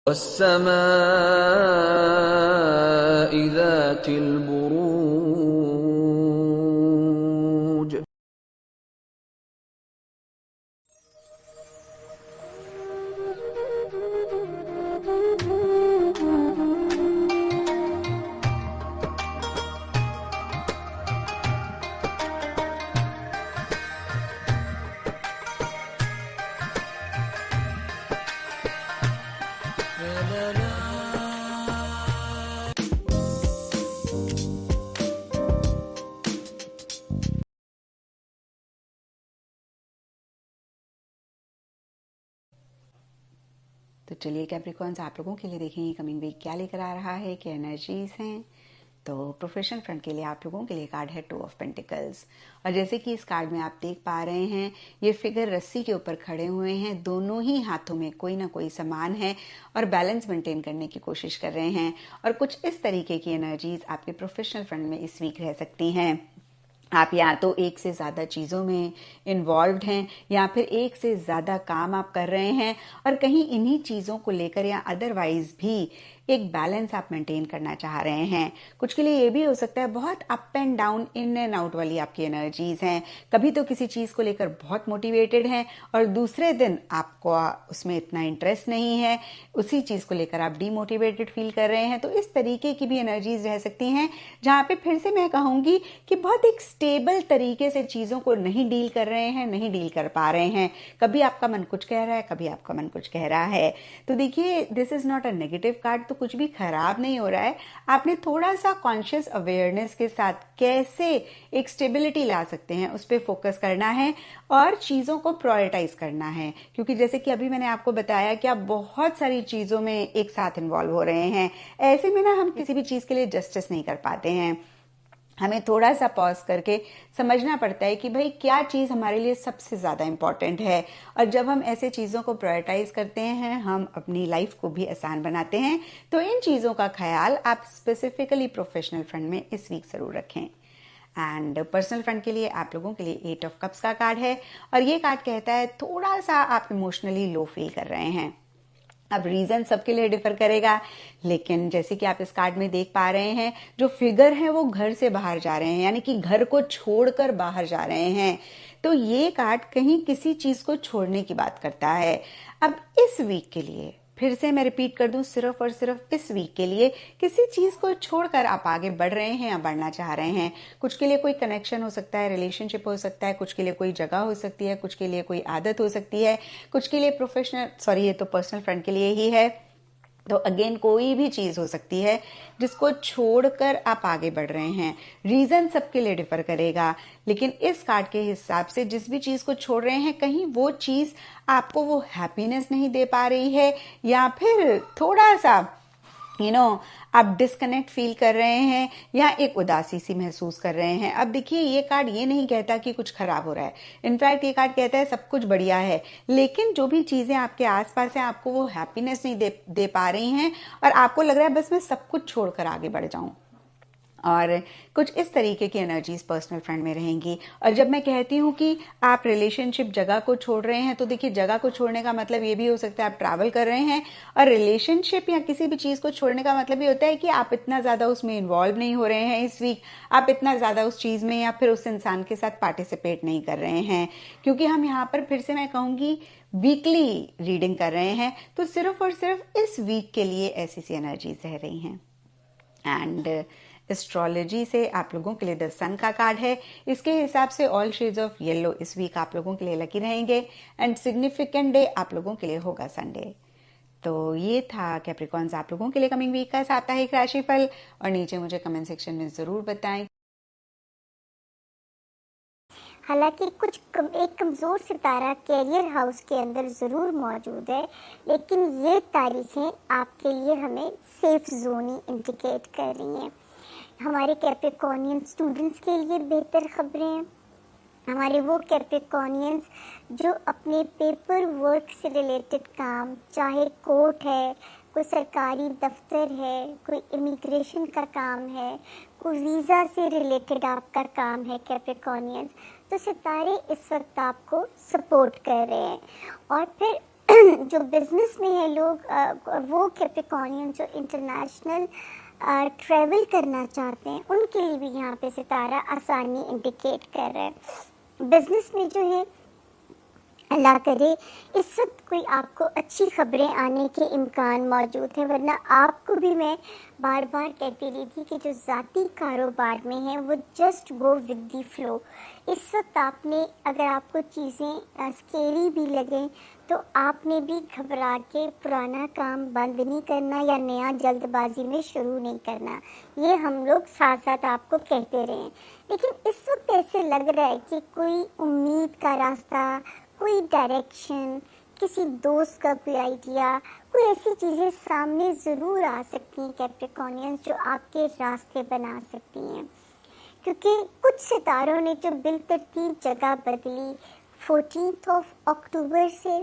والسماء ذات البروج. تو چلیے کیپریکونس آپ لوگوں کے لیے دیکھیں کمنگ ویک کیا لے کر آ رہا ہے، کیا انرجیز ہیں. تو پروفیشنل فرنٹ کے لیے آپ لوگوں کے لیے کارڈ ہے 2 آف پینٹیکلز. اور جیسے کہ اس کارڈ میں آپ دیکھ پا رہے ہیں یہ فگر رسی کے اوپر کھڑے ہوئے ہیں، دونوں ہی ہاتھوں میں کوئی نہ کوئی سامان ہے اور بیلنس مینٹین کرنے کی کوشش کر رہے ہیں. اور کچھ اس طریقے کی انرجیز آپ کے پروفیشنل فرنٹ میں اس ویک رہ سکتی ہیں. آپ یا تو ایک سے زیادہ چیزوں میں انوالوڈ ہیں یا پھر ایک سے زیادہ کام آپ کر رہے ہیں اور کہیں انہی چیزوں کو لے کر یا ادروائز بھی ایک بیلنس آپ مینٹین کرنا چاہ رہے ہیں. کچھ کے لیے یہ بھی ہو سکتا ہے بہت up and down in and out والی آپ کی انرجیز ہیں. کبھی تو کسی چیز کو لے کر بہت موٹیویٹڈ ہیں اور دوسرے دن آپ کو اس میں اتنا انٹرسٹ نہیں ہے، اسی چیز کو لے کر آپ ڈی موٹیویٹڈ فیل کر رہے ہیں. تو اس طریقے کی بھی انرجیز رہ سکتی ہیں جہاں پہ پھر سے میں کہوں گی کہ بہت ایک اسٹیبل طریقے سے چیزوں کو نہیں ڈیل کر رہے ہیں، نہیں ڈیل کر پا رہے ہیں. کبھی آپ کا من کچھ کہہ رہا ہے، کبھی آپ کا من کچھ کہہ رہا ہے. تو دیکھیے this is not a negative card, تو کچھ بھی خراب نہیں ہو رہا ہے. آپ نے تھوڑا سا کانشیس اویئرنیس کے ساتھ کیسے ایک اسٹیبلٹی لا سکتے ہیں اس پہ فوکس کرنا ہے اور چیزوں کو پرائورٹائز کرنا ہے. کیونکہ جیسے کہ ابھی میں نے آپ کو بتایا کہ آپ بہت ساری چیزوں میں ایک ساتھ انوالو ہو رہے ہیں. ایسے میں نا ہم کسی بھی چیز کے لیے جسٹس نہیں کر پاتے ہیں. ہمیں تھوڑا سا پاز کر کے سمجھنا پڑتا ہے کہ بھئی کیا چیز ہمارے لیے سب سے زیادہ امپورٹنٹ ہے. اور جب ہم ایسے چیزوں کو پرائورٹائز کرتے ہیں ہم اپنی لائف کو بھی آسان بناتے ہیں. تو ان چیزوں کا خیال آپ اسپیسیفکلی پروفیشنل فرنٹ میں اس ویک ضرور رکھیں. اینڈ پرسنل فرنٹ کے لیے آپ لوگوں کے لیے 8 آف کپس کا کارڈ ہے اور یہ کارڈ کہتا ہے تھوڑا سا آپ ایموشنلی لو فیل کر رہے ہیں. اب ریزن سب کے لیے ڈیفر کرے گا، لیکن جیسے کہ آپ اس کارڈ میں دیکھ پا رہے ہیں جو فگر ہیں وہ گھر سے باہر جا رہے ہیں، یعنی کہ گھر کو چھوڑ کر باہر جا رہے ہیں. تو یہ کارڈ کہیں کسی چیز کو چھوڑنے کی بات کرتا ہے. اب اس ویک کے لیے پھر سے میں ریپیٹ کر دوں، صرف اور صرف اس ویک کے لیے کسی چیز کو چھوڑ کر آپ آگے بڑھ رہے ہیں یا بڑھنا چاہ رہے ہیں. کچھ کے لیے کوئی کنیکشن ہو سکتا ہے، ریلیشن شپ ہو سکتا ہے، کچھ کے لیے کوئی جگہ ہو سکتی ہے، کچھ کے لیے کوئی عادت ہو سکتی ہے، کچھ کے لیے یہ تو پرسنل فرنٹ کے لیے ہی ہے. تو اگین کوئی بھی چیز ہو سکتی ہے جس کو چھوڑ کر آپ آگے بڑھ رہے ہیں. ریزن سب کے لیے ڈیفر کرے گا، لیکن اس کارڈ کے حساب سے جس بھی چیز کو چھوڑ رہے ہیں کہیں وہ چیز آپ کو وہ ہیپینس نہیں دے پا رہی ہے یا پھر تھوڑا سا آپ ڈسکنیکٹ فیل کر رہے ہیں یا ایک اداسی سی محسوس کر رہے ہیں. اب دیکھیے یہ کارڈ یہ نہیں کہتا کہ کچھ خراب ہو رہا ہے، انفیکٹ یہ کارڈ کہتا ہے سب کچھ بڑھیا ہے، لیکن جو بھی چیزیں آپ کے آس پاس ہیں آپ کو وہ ہیپینس نہیں دے پا رہی ہیں اور آپ کو لگ رہا ہے بس میں سب کچھ چھوڑ کر آگے بڑھ جاؤں. اور کچھ اس طریقے کی انرجیز پرسنل فرنٹ میں رہیں گی. اور جب میں کہتی ہوں کہ آپ ریلیشن شپ جگہ کو چھوڑ رہے ہیں تو دیکھیے جگہ کو چھوڑنے کا مطلب یہ بھی ہو سکتا ہے آپ ٹریول کر رہے ہیں، اور ریلیشن شپ یا کسی بھی چیز کو چھوڑنے کا مطلب یہ ہوتا ہے کہ آپ اتنا زیادہ اس میں انوالو نہیں ہو رہے ہیں اس ویک، آپ اتنا زیادہ اس چیز میں یا پھر اس انسان کے ساتھ پارٹیسپیٹ نہیں کر رہے ہیں. کیونکہ ہم یہاں پر پھر سے میں کہوں گی ویکلی ریڈنگ کر رہے ہیں تو صرف اور صرف اس ویک کے لیے ایسی سی انرجیز رہ رہی ہیں. اینڈ اسٹرالوجی سے آپ لوگوں کے لیے دا سن کا کارڈ ہے. اس کے حساب سے آل شیڈز آف یلو اس ویک آپ لوگوں کے لیے لکی رہیں گے اینڈ سگنیفیکنٹ ڈے آپ لوگوں کے لیے ہوگا سنڈے. تو یہ تھا کیپریکونز آپ لوگوں کے لیے کمنگ ویک کا ساپتاہک راشی فل. اور نیچے مجھے کمنٹ سیکشن میں ضرور بتائیں. حالانکہ ایک کمزور ستارہ کیریئر ہاؤس کے اندر ضرور موجود ہے، لیکن یہ تاریخیں آپ کے لیے ہمیں سیف زون ہی انڈیکیٹ کر رہی ہیں. ہمارے کیپریکونین اسٹوڈنٹس کے لیے بہتر خبریں ہیں. ہمارے وہ کیپریکونینز جو اپنے پیپر ورک سے ریلیٹڈ کام، چاہے کورٹ ہے، کوئی سرکاری دفتر ہے، کوئی امیگریشن کا کام ہے، کوئی ویزا سے ریلیٹڈ آپ کا کام ہے کیپریکونینز، تو ستارے اس وقت آپ کو سپورٹ کر رہے ہیں. اور پھر جو بزنس میں ہے لوگ وہ کیپریکونین جو انٹرنیشنل ٹریول کرنا چاہتے ہیں ان کے لیے بھی یہاں پہ ستارہ آسانی انڈیکیٹ کر رہا ہے. بزنس میں جو ہے اللہ کرے اس وقت کوئی آپ کو اچھی خبریں آنے کے امکان موجود ہیں، ورنہ آپ کو بھی میں بار بار کہتی رہی تھی کہ جو ذاتی کاروبار میں ہیں وہ just go with the flow. اس وقت آپ نے اگر آپ کو چیزیں اسکیری بھی لگیں تو آپ نے بھی گھبرا کے پرانا کام بند نہیں کرنا یا نیا جلد بازی میں شروع نہیں کرنا. یہ ہم لوگ ساتھ ساتھ آپ کو کہتے رہے ہیں، لیکن اس وقت ایسے لگ رہا ہے کہ کوئی امید کا راستہ، کوئی ڈائریکشن، کسی دوست کا کوئی آئیڈیا، کوئی ایسی چیزیں سامنے ضرور آ سکتی ہیں کیپریکونینز جو آپ کے راستے بنا سکتی ہیں. کیونکہ کچھ ستاروں نے جو بالترتیب جگہ بدلی 14 اکتوبر سے،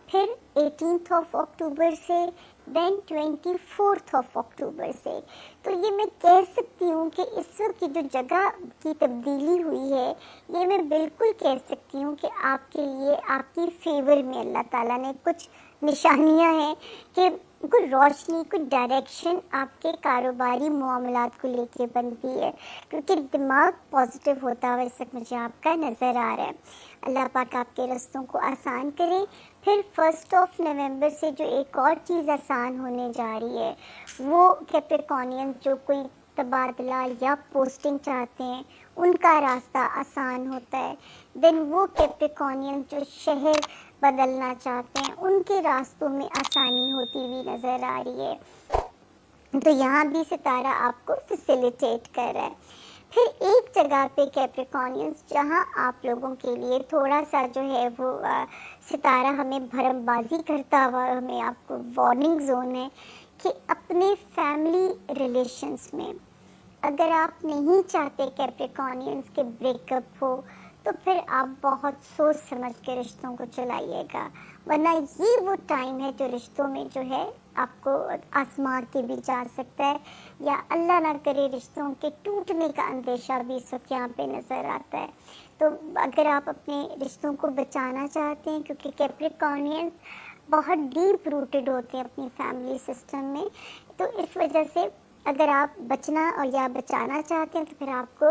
پھر 18 اکتوبر سے، دین 24 اکتوبر سے. تو یہ میں کہہ سکتی ہوں کہ اس وقت کی جو جگہ کی تبدیلی ہوئی ہے یہ میں بالکل کہہ سکتی ہوں کہ آپ کے لیے آپ کی فیور میں اللہ تعالیٰ نے کچھ نشانیاں ہیں کہ کوئی روشنی، کوئی ڈائریکشن آپ کے کاروباری معاملات کو لے کے بنتی ہے، کیونکہ دماغ پازیٹیو ہوتا ہے اس وقت مجھے آپ کا نظر آ رہا ہے. اللہ پاک آپ کے رستوں کو آسان کرے. پھر 1 نومبر سے جو ایک اور چیز آسان ہونے جا رہی ہے وہ کیپریکونین جو کوئی تبادلہ یا پوسٹنگ چاہتے ہیں ان کا راستہ آسان ہوتا ہے. دین وہ کیپریکونین جو شہر بدلنا چاہتے ہیں ان کے راستوں میں آسانی ہوتی ہوئی نظر آ رہی ہے. تو یہاں بھی ستارہ آپ کو فیسیلیٹیٹ کر رہا ہے. پھر ایک جگہ پہ کیپریکونینز جہاں آپ لوگوں کے لیے تھوڑا سا جو ہے وہ ستارہ ہمیں بھرم بازی کرتا ہوا ہمیں آپ کو وارننگ زون ہے کہ اپنے فیملی ریلیشنز میں اگر آپ نہیں چاہتے کیپریکونینز کے بریک اپ ہو تو پھر آپ بہت سوچ سمجھ کے رشتوں کو چلائیے گا، ورنہ یہ وہ ٹائم ہے جو رشتوں میں جو ہے آپ کو آسمان کے بھی جا سکتا ہے، یا اللہ نہ کرے رشتوں کے ٹوٹنے کا اندیشہ بھی اس وقت یہاں پہ نظر آتا ہے. تو اگر آپ اپنے رشتوں کو بچانا چاہتے ہیں، کیونکہ کیپریکونینز بہت ڈیپ روٹڈ ہوتے ہیں اپنی فیملی سسٹم میں، تو اس وجہ سے اگر آپ بچنا اور یا بچانا چاہتے ہیں تو پھر آپ کو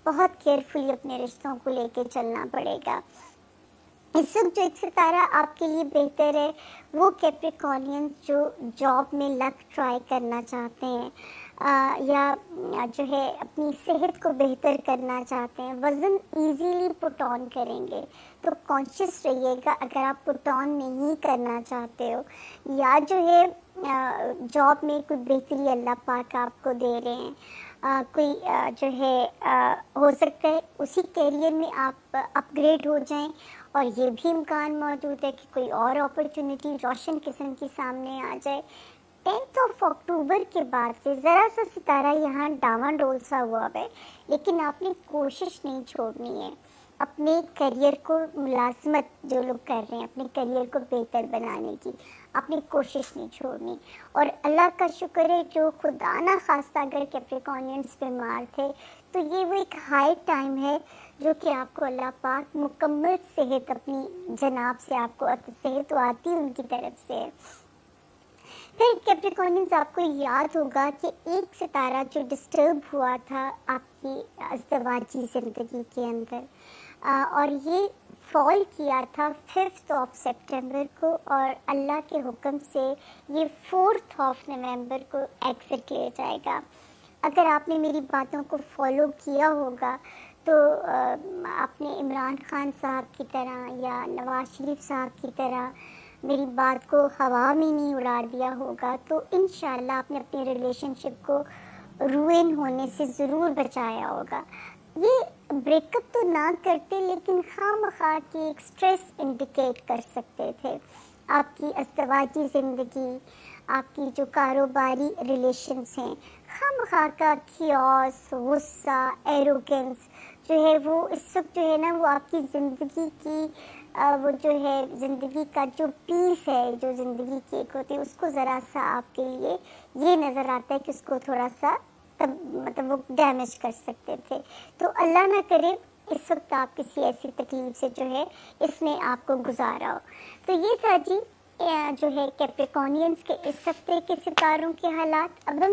بہت کیئرفلی اپنے رشتوں کو لے کے چلنا پڑے گا. اس وقت جو ایک ستارہ آپ کے لیے بہتر ہے وہ کیپریکونینز جو جاب میں لک ٹرائی کرنا چاہتے ہیں یا جو ہے اپنی صحت کو بہتر کرنا چاہتے ہیں، وزن ایزیلی پٹ آن کریں گے تو کانشیس رہیے گا. اگر آپ پٹ آن نہیں کرنا چاہتے ہو یا جو ہے جاب میں کوئی بہتری اللہ پاک آپ کو دے رہے ہیں، کوئی جو ہے ہو سکتا ہے اسی کیریئر میں آپ اپ گریڈ ہو جائیں، اور یہ بھی امکان موجود ہے کہ کوئی اور اپرچونٹی روشن قسم کی سامنے آ جائے. 10 اکتوبر کے بعد سے ذرا سا ستارہ یہاں ڈاواں ڈول سا ہوا ہے، لیکن آپ نے کوشش نہیں چھوڑنی ہے اپنے کریئر کو، ملازمت جو لوگ کر رہے ہیں اپنے کریئر کو بہتر بنانے کی، اپنی کوشش نہیں چھوڑنی. اور اللہ کا شکر ہے جو خدا نہ خواستہ اگر کیپریکونینز بیمار تھے تو یہ وہ ایک ہائی ٹائم ہے جو کہ آپ کو اللہ پاک مکمل صحت اپنی جناب سے آپ کو صحت تو آتی ان کی طرف سے. پھر کیپریکونینز آپ کو یاد ہوگا کہ ایک ستارہ جو ڈسٹرب ہوا تھا آپ کی ازدواجی زندگی کے اندر، اور یہ فال کیا تھا 5 سپٹمبر کو، اور اللہ کے حکم سے یہ 4 نومبر کو ایگزٹ کیا جائے گا. اگر آپ نے میری باتوں کو فالو کیا ہوگا تو آپ نے عمران خان صاحب کی طرح یا نواز شریف صاحب کی طرح میری بات کو ہوا میں نہیں اڑا دیا ہوگا، تو انشاءاللہ آپ نے اپنی ریلیشن شپ کو روئن ہونے سے ضرور بچایا ہوگا. یہ بریک اپ تو نہ کرتے لیکن خواہ مخواہ کی ایک سٹریس انڈیکیٹ کر سکتے تھے. آپ کی ازدواجی زندگی، آپ کی جو کاروباری ریلیشنز ہیں، خواہ مخواہ کا کیوس، غصہ، ایروگنس جو ہے وہ اس وقت جو ہے نا وہ آپ کی زندگی کی وہ جو ہے زندگی کا جو پیس ہے جو زندگی کی ایک ہوتی ہے اس کو ذرا سا آپ کے لیے یہ نظر آتا ہے کہ اس کو تھوڑا سا مطلب وہ ڈیمیج کر سکتے تھے. تو اللہ نہ کرے اس وقت آپ کسی ایسی تکلیف سے جو ہے اس نے آپ کو گزارا ہو. تو یہ تھا جی جو ہے کیپریکونینس کے اس ہفتے کے ستاروں کے حالات. اب ہم